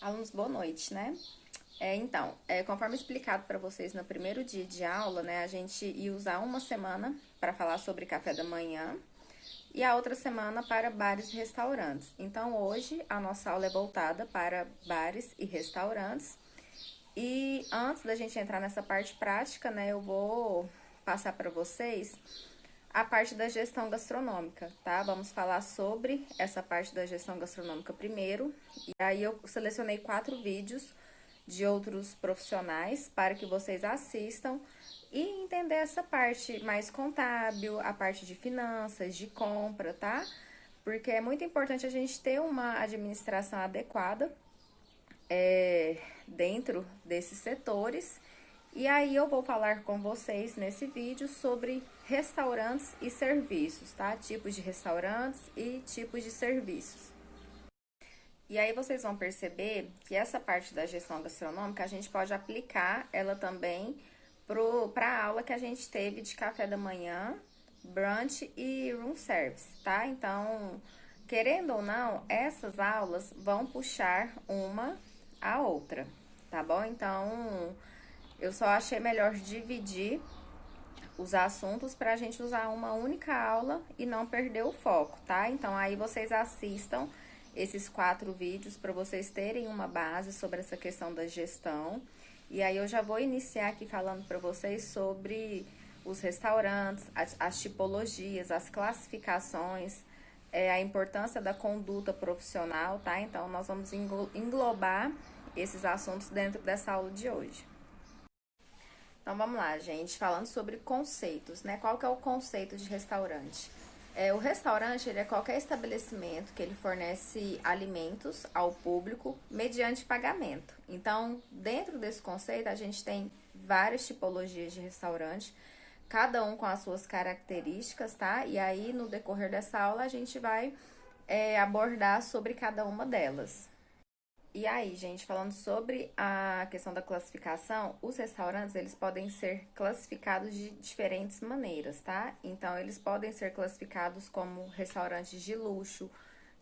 Alunos, boa noite, né? Conforme explicado para vocês no primeiro dia de aula, né, a gente ia usar uma semana para falar sobre café da manhã e a outra semana para bares e restaurantes. Então, hoje a nossa aula é voltada para bares e restaurantes. E antes da gente entrar nessa parte prática, né, eu vou passar para vocês a parte da gestão gastronômica, tá? Vamos falar sobre essa parte da gestão gastronômica primeiro. E aí eu selecionei 4 vídeos de outros profissionais para que vocês assistam e entender essa parte mais contábil, a parte de finanças, de compra, tá? Porque é muito importante a gente ter uma administração adequada dentro desses setores. E aí eu vou falar com vocês nesse vídeo sobre restaurantes e serviços, tá? Tipos de restaurantes e tipos de serviços. E aí vocês vão perceber que essa parte da gestão gastronômica a gente pode aplicar ela também para a aula que a gente teve de café da manhã, brunch e room service, tá? Então, querendo ou não, essas aulas vão puxar uma a outra, tá bom? Então, eu só achei melhor dividir os assuntos para a gente usar uma única aula e não perder o foco, tá? Então, aí vocês assistam esses 4 vídeos para vocês terem uma base sobre essa questão da gestão. E aí eu já vou iniciar aqui falando para vocês sobre os restaurantes, as tipologias, as classificações, a importância da conduta profissional, tá? Então, nós vamos englobar esses assuntos dentro dessa aula de hoje. Então, vamos lá, gente, falando sobre conceitos, né? Qual que é o conceito de restaurante? O restaurante, ele é qualquer estabelecimento que ele fornece alimentos ao público mediante pagamento. Então, dentro desse conceito, a gente tem várias tipologias de restaurante, cada um com as suas características, tá? E aí, no decorrer dessa aula, a gente vai abordar sobre cada uma delas. E aí, gente, falando sobre a questão da classificação, os restaurantes, eles podem ser classificados de diferentes maneiras, tá? Então, eles podem ser classificados como restaurantes de luxo,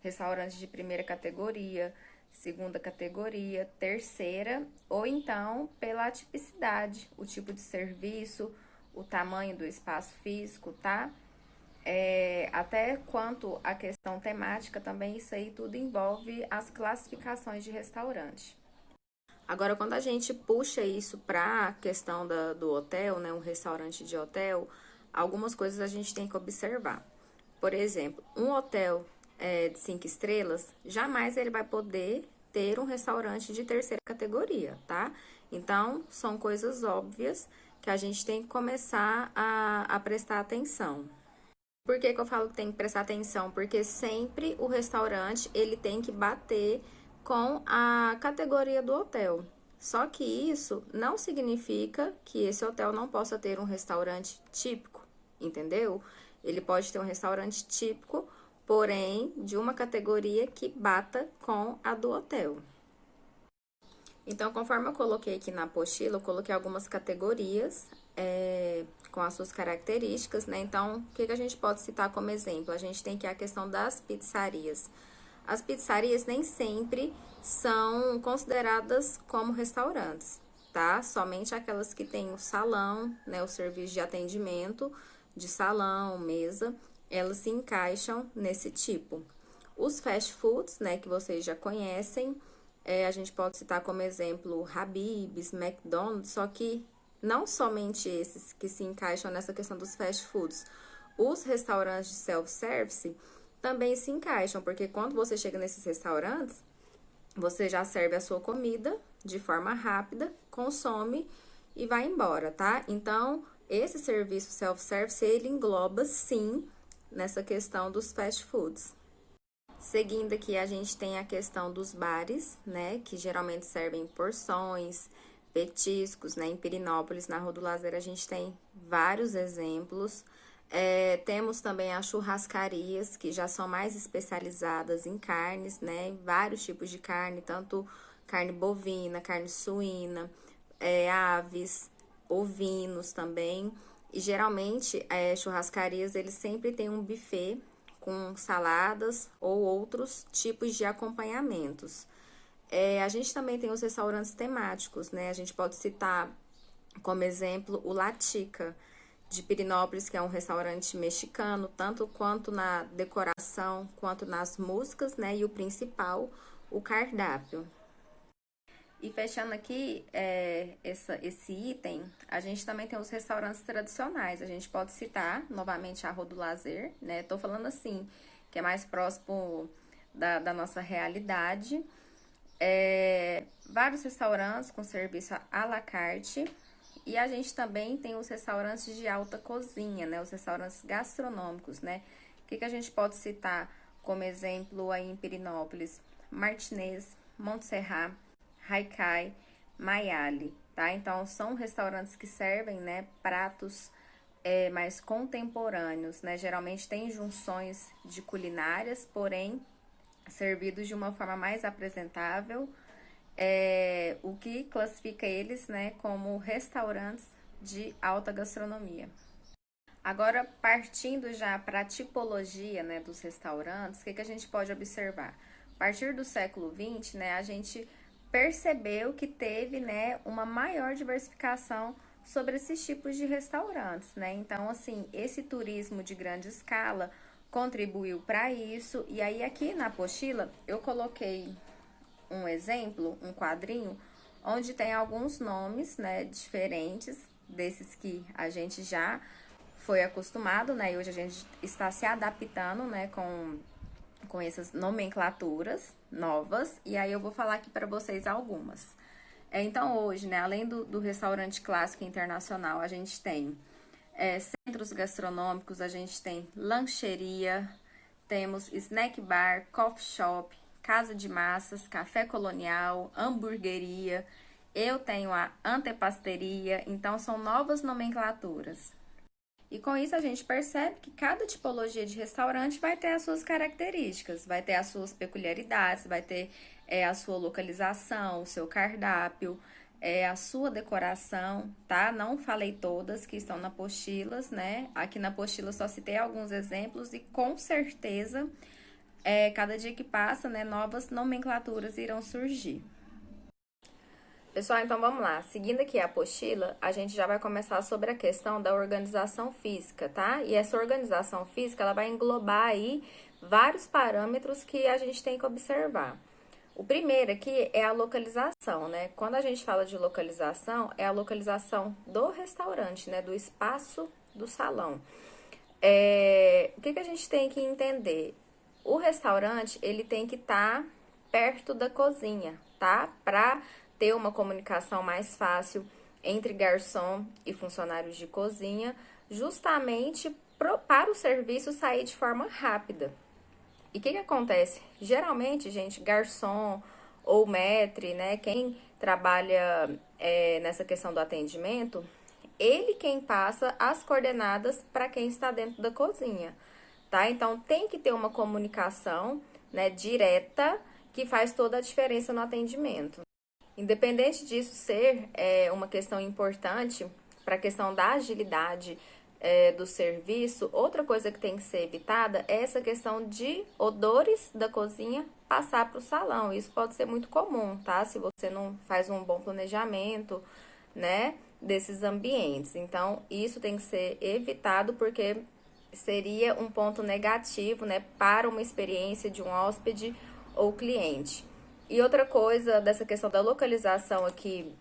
restaurantes de primeira categoria, segunda categoria, terceira, ou então pela tipicidade, o tipo de serviço, o tamanho do espaço físico, tá? Até quanto à questão temática, também isso aí tudo envolve as classificações de restaurante. Agora, quando a gente puxa isso para a questão do hotel, né, um restaurante de hotel, algumas coisas a gente tem que observar. Por exemplo, um hotel de 5 estrelas, jamais ele vai poder ter um restaurante de terceira categoria, tá? Então, são coisas óbvias que a gente tem que começar a prestar atenção. Por que que eu falo que tem que prestar atenção? Porque sempre o restaurante, ele tem que bater com a categoria do hotel. Só que isso não significa que esse hotel não possa ter um restaurante típico, entendeu? Ele pode ter um restaurante típico, porém de uma categoria que bata com a do hotel. Então, conforme eu coloquei aqui na apostila, eu coloquei algumas categorias com as suas características, né? Então, o que a gente pode citar como exemplo? A gente tem aqui a questão das pizzarias. As pizzarias nem sempre são consideradas como restaurantes, tá? Somente aquelas que têm o salão, né? O serviço de atendimento de salão, mesa, elas se encaixam nesse tipo. Os fast foods, né? Que vocês já conhecem, a gente pode citar como exemplo Habib's, McDonald's, só que não somente esses que se encaixam nessa questão dos fast foods. Os restaurantes de self-service também se encaixam, porque quando você chega nesses restaurantes, você já serve a sua comida de forma rápida, consome e vai embora, tá? Então, esse serviço self-service, ele engloba sim nessa questão dos fast foods. Seguindo aqui, a gente tem a questão dos bares, né, que geralmente servem porções, petiscos, né, em Pirinópolis, na Rua do Lazer, a gente tem vários exemplos. Temos também as churrascarias, que já são mais especializadas em carnes, né, vários tipos de carne, tanto carne bovina, carne suína, aves, ovinos também. E geralmente, churrascarias, eles sempre têm um buffet com saladas ou outros tipos de acompanhamentos. A gente também tem os restaurantes temáticos, né? A gente pode citar como exemplo o Latica, de Pirinópolis, que é um restaurante mexicano, tanto quanto na decoração, quanto nas músicas, né? E o principal, o cardápio. E fechando aqui esse item, a gente também tem os restaurantes tradicionais. A gente pode citar novamente a Rua do Lazer, né? Tô falando assim, que é mais próximo da nossa realidade. Vários restaurantes com serviço à la carte. E a gente também tem os restaurantes de alta cozinha, né? Os restaurantes gastronômicos, né? O que a gente pode citar como exemplo aí em Pirinópolis? Martinez, Montserrat, Haikai, Maiali, tá? Então, são restaurantes que servem, né, pratos mais contemporâneos, né? Geralmente tem junções de culinárias, porém, servidos de uma forma mais apresentável, o que classifica eles, né, como restaurantes de alta gastronomia. Agora, partindo já para a tipologia, né, dos restaurantes, o que a gente pode observar? A partir do século XX, né, a gente percebeu que teve, né, uma maior diversificação sobre esses tipos de restaurantes, né? Então, assim, esse turismo de grande escala contribuiu para isso. E aí, aqui na apostila, eu coloquei um exemplo, um quadrinho, onde tem alguns nomes, né, diferentes desses que a gente já foi acostumado, né, e hoje a gente está se adaptando, né, com essas nomenclaturas novas, e aí eu vou falar aqui para vocês algumas. Então, hoje, né, além do restaurante clássico internacional, a gente tem centros gastronômicos, a gente tem lancheria, temos snack bar, coffee shop, casa de massas, café colonial, hamburgueria, eu tenho a antepasteria, então são novas nomenclaturas. E com isso a gente percebe que cada tipologia de restaurante vai ter as suas características, vai ter as suas peculiaridades, vai ter a sua localização, o seu cardápio, a sua decoração, tá? Não falei todas que estão na apostilas, né? Aqui na apostila só citei alguns exemplos e com certeza, cada dia que passa, né, novas nomenclaturas irão surgir. Pessoal, então vamos lá. Seguindo aqui a apostila, a gente já vai começar sobre a questão da organização física, tá? E essa organização física, ela vai englobar aí vários parâmetros que a gente tem que observar. O primeiro aqui é a localização, né? Quando a gente fala de localização, é a localização do restaurante, né? Do espaço do salão. O que a gente tem que entender? O restaurante, ele tem que estar perto da cozinha, tá? Para ter uma comunicação mais fácil entre garçom e funcionários de cozinha, justamente para o serviço sair de forma rápida. E o que acontece? Geralmente, gente, garçom ou maître, né, quem trabalha nessa questão do atendimento, ele quem passa as coordenadas para quem está dentro da cozinha, tá? Então, tem que ter uma comunicação, né, direta que faz toda a diferença no atendimento. Independente disso ser uma questão importante para a questão da agilidade do serviço, outra coisa que tem que ser evitada é essa questão de odores da cozinha passar para o salão. Isso pode ser muito comum, tá? Se você não faz um bom planejamento, né, desses ambientes. Então, isso tem que ser evitado porque seria um ponto negativo, né, para uma experiência de um hóspede ou cliente. E outra coisa dessa questão da localização aqui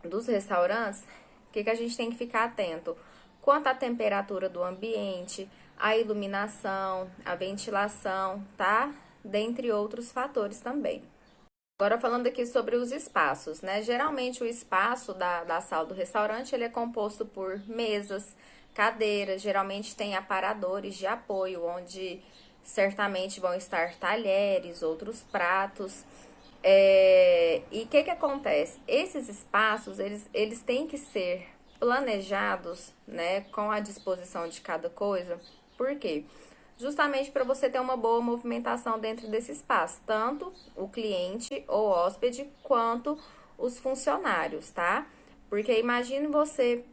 dos restaurantes, o que a gente tem que ficar atento? Quanto à temperatura do ambiente, a iluminação, a ventilação, tá? Dentre outros fatores também. Agora falando aqui sobre os espaços, né? Geralmente o espaço da sala do restaurante, ele é composto por mesas, cadeiras, geralmente tem aparadores de apoio, onde certamente vão estar talheres, outros pratos. E o que acontece? Esses espaços, eles têm que ser planejados, né, com a disposição de cada coisa. Por quê? Justamente para você ter uma boa movimentação dentro desse espaço, tanto o cliente ou hóspede, quanto os funcionários, tá? Porque imagine você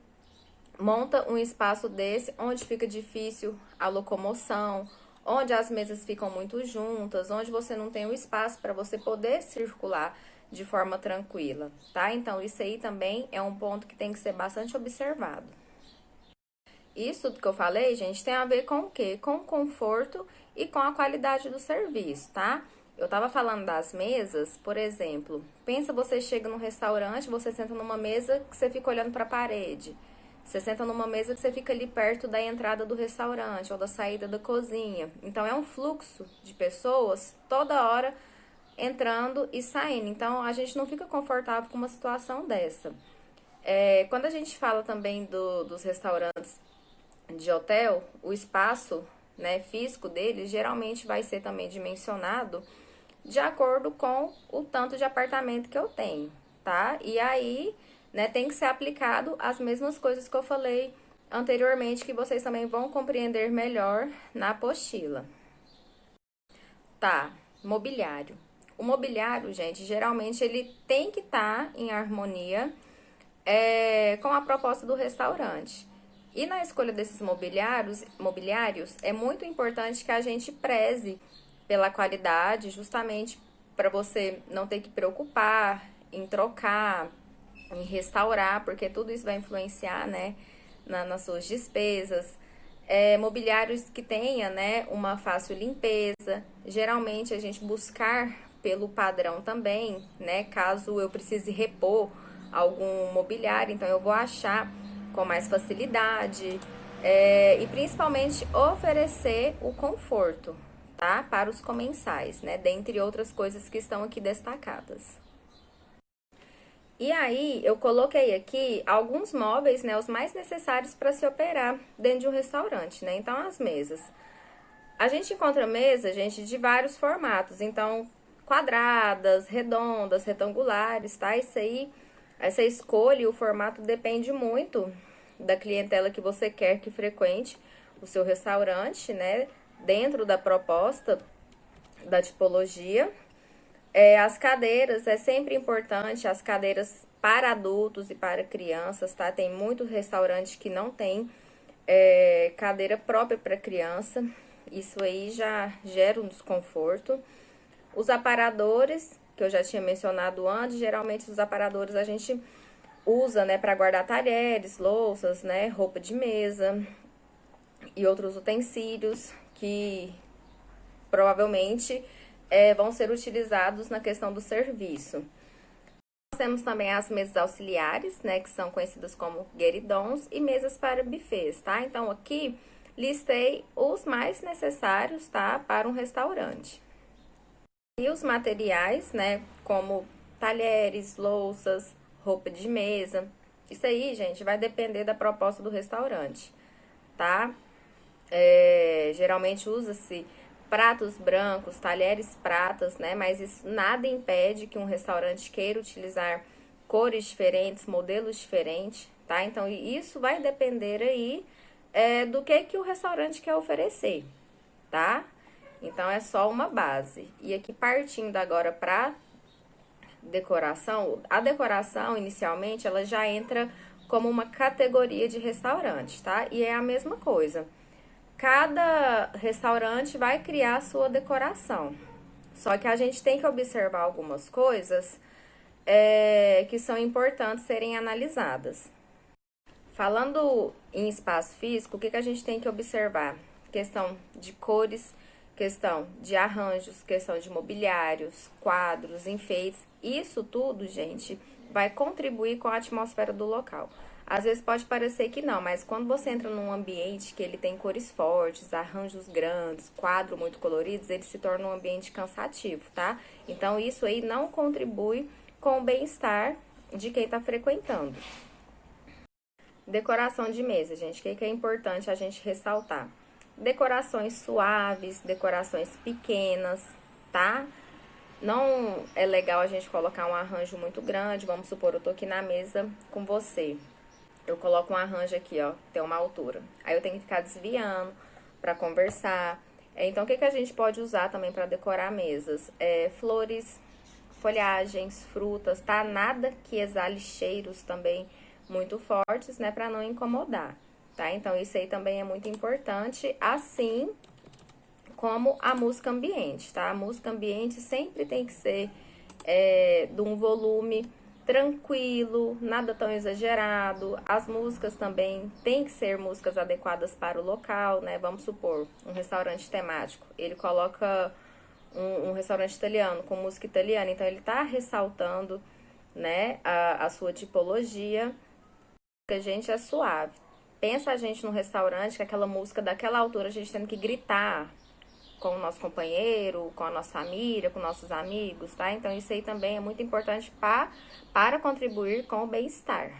monta um espaço desse onde fica difícil a locomoção, onde as mesas ficam muito juntas, onde você não tem o espaço para você poder circular de forma tranquila, tá? Então, isso aí também é um ponto que tem que ser bastante observado. Isso que eu falei, gente, tem a ver com o quê? Com o conforto e com a qualidade do serviço, tá? Eu tava falando das mesas, por exemplo, pensa você chega num restaurante, você senta numa mesa que você fica olhando para a parede. Você senta numa mesa que você fica ali perto da entrada do restaurante ou da saída da cozinha. Então, é um fluxo de pessoas toda hora entrando e saindo. Então, a gente não fica confortável com uma situação dessa. Quando a gente fala também dos restaurantes de hotel, o espaço, né, físico dele geralmente vai ser também dimensionado de acordo com o tanto de apartamento que eu tenho, tá? E aí, né, tem que ser aplicado as mesmas coisas que eu falei anteriormente, que vocês também vão compreender melhor na apostila. Tá, mobiliário. O mobiliário, gente, geralmente ele tem que estar em harmonia com a proposta do restaurante. E na escolha desses mobiliários, é muito importante que a gente preze pela qualidade, justamente para você não ter que preocupar em trocar, em restaurar, porque tudo isso vai influenciar, né, nas suas despesas. Mobiliários que tenha, né, uma fácil limpeza. Geralmente a gente buscar pelo padrão também, né, caso eu precise repor algum mobiliário, então eu vou achar com mais facilidade. E principalmente oferecer o conforto, tá? Para os comensais, né? Dentre outras coisas que estão aqui destacadas. E aí, eu coloquei aqui alguns móveis, né? Os mais necessários para se operar dentro de um restaurante, né? Então, as mesas. A gente encontra mesa, gente, de vários formatos. Então, quadradas, redondas, retangulares, tá? Isso aí, essa escolha e o formato depende muito da clientela que você quer que frequente o seu restaurante, né? Dentro da proposta da tipologia. As cadeiras, é sempre importante, as cadeiras para adultos e para crianças, tá? Tem muitos restaurantes que não tem cadeira própria para criança. Isso aí já gera um desconforto. Os aparadores, que eu já tinha mencionado antes, geralmente os aparadores a gente usa, né, para guardar talheres, louças, né, roupa de mesa e outros utensílios que provavelmente vão ser utilizados na questão do serviço. Nós temos também as mesas auxiliares, né, que são conhecidas como gueridons, e mesas para buffets, tá? Então, aqui listei os mais necessários, tá, para um restaurante. E os materiais, né, como talheres, louças, roupa de mesa. Isso aí, gente, vai depender da proposta do restaurante, tá? Geralmente usa-se pratos brancos, talheres pratas, né? Mas isso nada impede que um restaurante queira utilizar cores diferentes, modelos diferentes, tá? Então, isso vai depender aí do que o restaurante quer oferecer, tá? Então, é só uma base. E aqui, partindo agora para decoração, a decoração, inicialmente, ela já entra como uma categoria de restaurante, tá? E é a mesma coisa. Cada restaurante vai criar a sua decoração. Só que a gente tem que observar algumas coisas que são importantes serem analisadas. Falando em espaço físico, o que a gente tem que observar? Questão de cores, questão de arranjos, questão de mobiliários, quadros, enfeites. Isso tudo, gente, vai contribuir com a atmosfera do local. Às vezes pode parecer que não, mas quando você entra num ambiente que ele tem cores fortes, arranjos grandes, quadros muito coloridos, ele se torna um ambiente cansativo, tá? Então, isso aí não contribui com o bem-estar de quem tá frequentando. Decoração de mesa, gente, o que é importante a gente ressaltar? Decorações suaves, decorações pequenas, tá? Não é legal a gente colocar um arranjo muito grande. Vamos supor, eu tô aqui na mesa com você. Eu coloco um arranjo aqui, ó, tem uma altura. Aí eu tenho que ficar desviando pra conversar. Então, o que a gente pode usar também pra decorar mesas? Flores, folhagens, frutas, tá? Nada que exale cheiros também muito fortes, né? Pra não incomodar, tá? Então, isso aí também é muito importante. Assim como a música ambiente, tá? A música ambiente sempre tem que ser de um volume tranquilo, nada tão exagerado. As músicas também tem que ser músicas adequadas para o local, né? Vamos supor, um restaurante temático, ele coloca um restaurante italiano com música italiana, então ele tá ressaltando, né, a sua tipologia. A gente é suave. Pensa a gente num restaurante que aquela música daquela altura a gente tendo que gritar com o nosso companheiro, com a nossa família, com nossos amigos, tá? Então isso aí também é muito importante para contribuir com o bem-estar.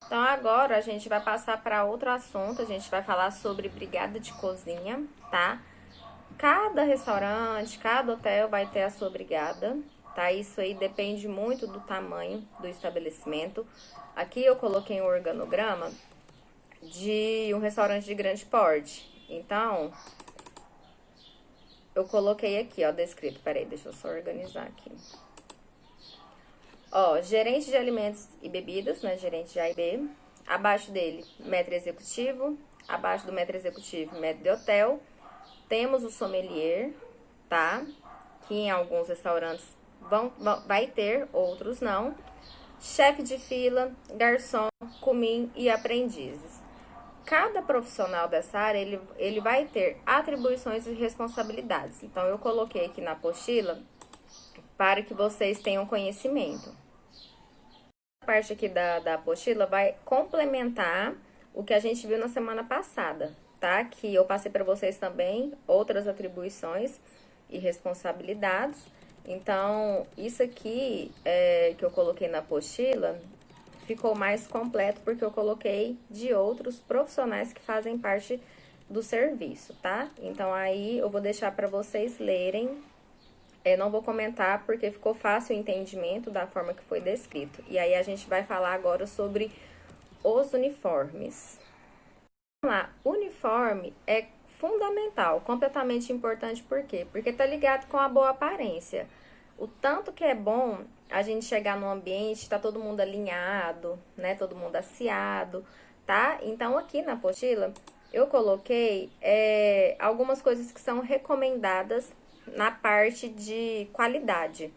Então agora a gente vai passar para outro assunto, a gente vai falar sobre brigada de cozinha, tá? Cada restaurante, cada hotel vai ter a sua brigada, tá? Isso aí depende muito do tamanho do estabelecimento. Aqui eu coloquei um organograma de um restaurante de grande porte. Então, eu coloquei aqui, ó, descrito. Peraí, deixa eu só organizar aqui. Ó, gerente de alimentos e bebidas, né? Gerente de A e B. Abaixo dele, maître executivo. Abaixo do maître executivo, maître de hotel. Temos o sommelier, tá? Que em alguns restaurantes vai ter, outros não. Chefe de fila, garçom, cumim e aprendizes. Cada profissional dessa área, ele vai ter atribuições e responsabilidades. Então, eu coloquei aqui na apostila para que vocês tenham conhecimento. A parte aqui da apostila vai complementar o que a gente viu na semana passada, tá? Que eu passei para vocês também outras atribuições e responsabilidades. Então, isso aqui que eu coloquei na apostila ficou mais completo porque eu coloquei de outros profissionais que fazem parte do serviço, tá? Então, aí eu vou deixar para vocês lerem. Eu não vou comentar porque ficou fácil o entendimento da forma que foi descrito. E aí a gente vai falar agora sobre os uniformes. Vamos lá, uniforme é fundamental, completamente importante, por quê? Porque tá ligado com a boa aparência. O tanto que é bom a gente chegar num ambiente, tá todo mundo alinhado, né? Todo mundo aciado, tá? Então, aqui na apostila, eu coloquei algumas coisas que são recomendadas na parte de qualidade,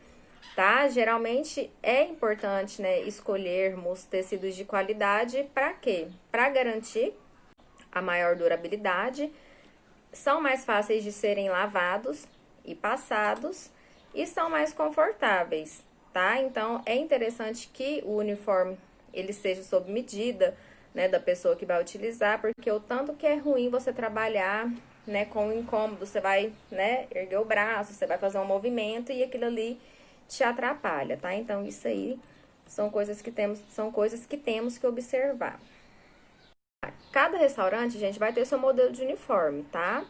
tá? Geralmente é importante, né, escolhermos tecidos de qualidade para quê? Para garantir a maior durabilidade, são mais fáceis de serem lavados e passados e são mais confortáveis, tá? Então, é interessante que o uniforme ele seja sob medida, né, da pessoa que vai utilizar, porque o tanto que é ruim você trabalhar, né, com o incômodo, você vai, né, erguer o braço, você vai fazer um movimento e aquilo ali te atrapalha, tá? Então, isso aí são coisas que temos que observar. Cada restaurante, gente, vai ter seu modelo de uniforme, tá?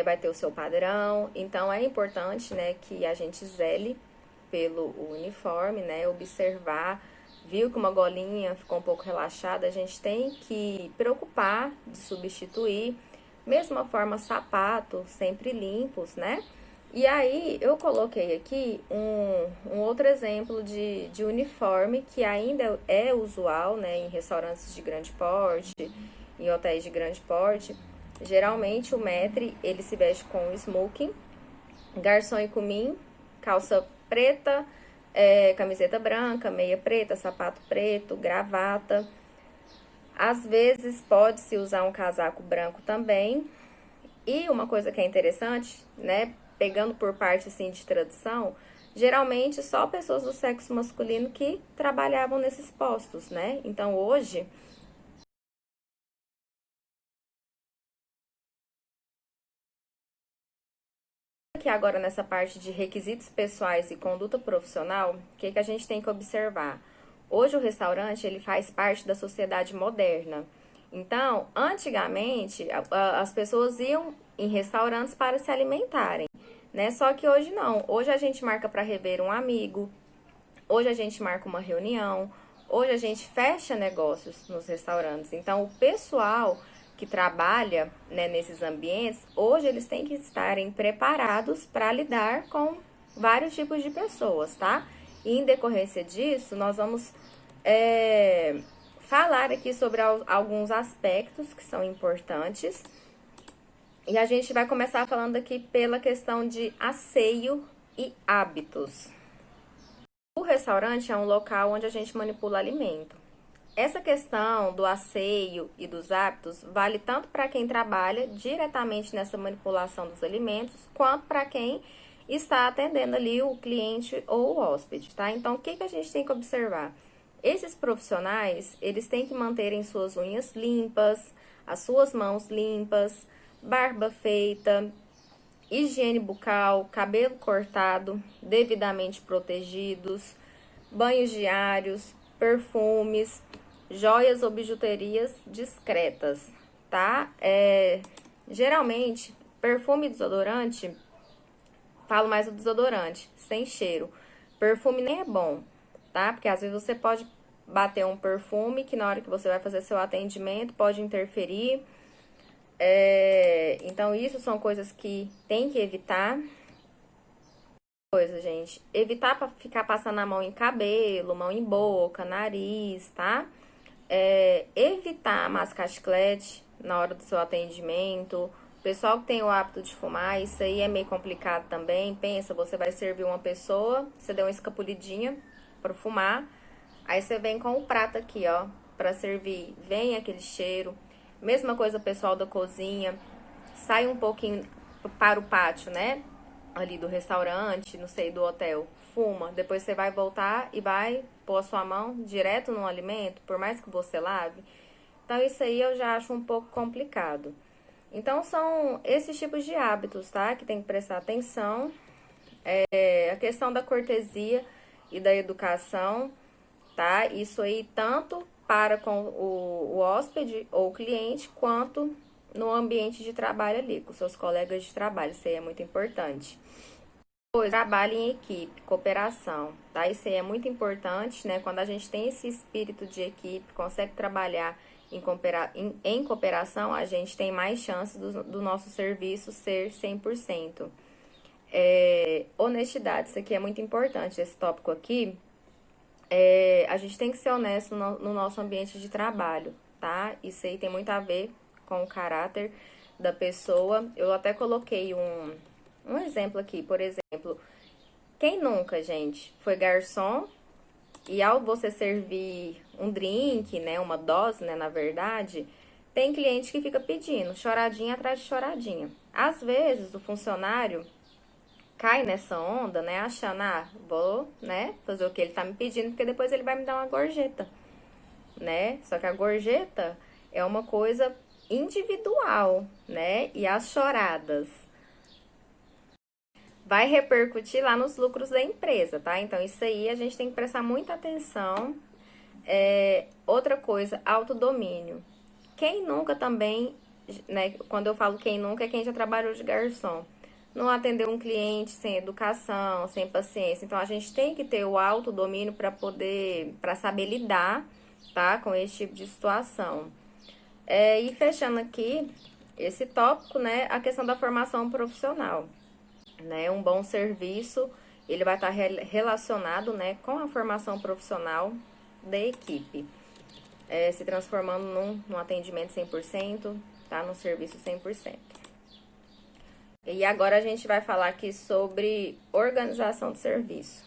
Vai ter o seu padrão, então é importante, né, que a gente zele pelo uniforme, né, observar, viu que uma golinha ficou um pouco relaxada, a gente tem que preocupar de substituir, mesma forma sapato, sempre limpos, né? E aí, eu coloquei aqui um outro exemplo de uniforme que ainda é usual, né, em restaurantes de grande porte, em hotéis de grande porte. Geralmente, o maître, ele se veste com smoking, garçom e cumim, calça preta, camiseta branca, meia preta, sapato preto, gravata. Às vezes, pode-se usar um casaco branco também. E uma coisa que é interessante, né, pegando por parte assim de tradição, geralmente só pessoas do sexo masculino que trabalhavam nesses postos, né? Então hoje aqui agora nessa parte de requisitos pessoais e conduta profissional, o que a gente tem que observar? Hoje o restaurante ele faz parte da sociedade moderna. Então, antigamente as pessoas iam em restaurantes para se alimentarem, né? Só que hoje não. Hoje a gente marca para rever um amigo, hoje a gente marca uma reunião, hoje a gente fecha negócios nos restaurantes. Então, o pessoal que trabalha, né, nesses ambientes, hoje eles têm que estarem preparados para lidar com vários tipos de pessoas, tá? E em decorrência disso, nós vamos falar aqui sobre alguns aspectos que são importantes E a gente vai começar falando aqui pela questão de asseio e hábitos. O restaurante é um local onde a gente manipula alimento. Essa questão do asseio e dos hábitos vale tanto para quem trabalha diretamente nessa manipulação dos alimentos, quanto para quem está atendendo ali o cliente ou o hóspede, tá? Então, o que que a gente tem que observar? Esses profissionais, eles têm que manterem suas unhas limpas, as suas mãos limpas, barba feita, higiene bucal, cabelo cortado, devidamente protegidos, banhos diários, perfumes, joias ou bijuterias discretas, tá? Geralmente, perfume e desodorante, falo mais do desodorante, sem cheiro. Perfume nem é bom, tá? Porque às vezes você pode bater um perfume que na hora que você vai fazer seu atendimento pode interferir. Então, isso são coisas que tem que evitar. Coisa, gente, evitar para ficar passando a mão em cabelo, mão em boca, nariz, tá? Evitar mascar chiclete na hora do seu atendimento. O pessoal que tem o hábito de fumar, isso aí é meio complicado também. Pensa, você vai servir uma pessoa, você deu uma escapulidinha para fumar, aí você vem com o prato aqui, ó, para servir. Vem aquele cheiro. Mesma coisa o pessoal da cozinha. Sai um pouquinho para o pátio, né? Ali do restaurante, não sei, do hotel. Fuma. Depois você vai voltar e vai pôr a sua mão direto no alimento, por mais que você lave. Então, isso aí eu já acho um pouco complicado. Então, são esses tipos de hábitos, tá? Que tem que prestar atenção. A questão da cortesia e da educação, tá? Isso aí tanto para com o hóspede ou o cliente, quanto no ambiente de trabalho ali, com seus colegas de trabalho. Isso aí é muito importante. Depois, trabalho em equipe, cooperação, tá? Isso aí é muito importante, né? Quando a gente tem esse espírito de equipe, consegue trabalhar em cooperação, a gente tem mais chance do nosso serviço ser 100%. Honestidade, isso aqui é muito importante, esse tópico aqui. A gente tem que ser honesto no nosso ambiente de trabalho, tá? Isso aí tem muito a ver com o caráter da pessoa. Eu até coloquei um exemplo aqui, por exemplo, quem nunca, gente, foi garçom e ao você servir um drink, né, uma dose, né, na verdade, tem cliente que fica pedindo choradinha atrás de choradinha. Às vezes o funcionário cai nessa onda, né, achando, vou, né, fazer o que ele tá me pedindo, porque depois ele vai me dar uma gorjeta, né? Só que a gorjeta é uma coisa individual, né? E as choradas vai repercutir lá nos lucros da empresa, tá? Então, isso aí a gente tem que prestar muita atenção. Outra coisa, autodomínio. Quem nunca também, né? Quando eu falo quem nunca, é quem já trabalhou de garçom. Não atender um cliente sem educação, sem paciência. Então, a gente tem que ter o autodomínio para saber lidar, tá? Com esse tipo de situação. E fechando aqui esse tópico, né? A questão da formação profissional. Né? Um bom serviço, ele vai estar relacionado, né, com a formação profissional da equipe, se transformando num atendimento 100%, tá? Num serviço 100%. E agora a gente vai falar aqui sobre organização de serviço.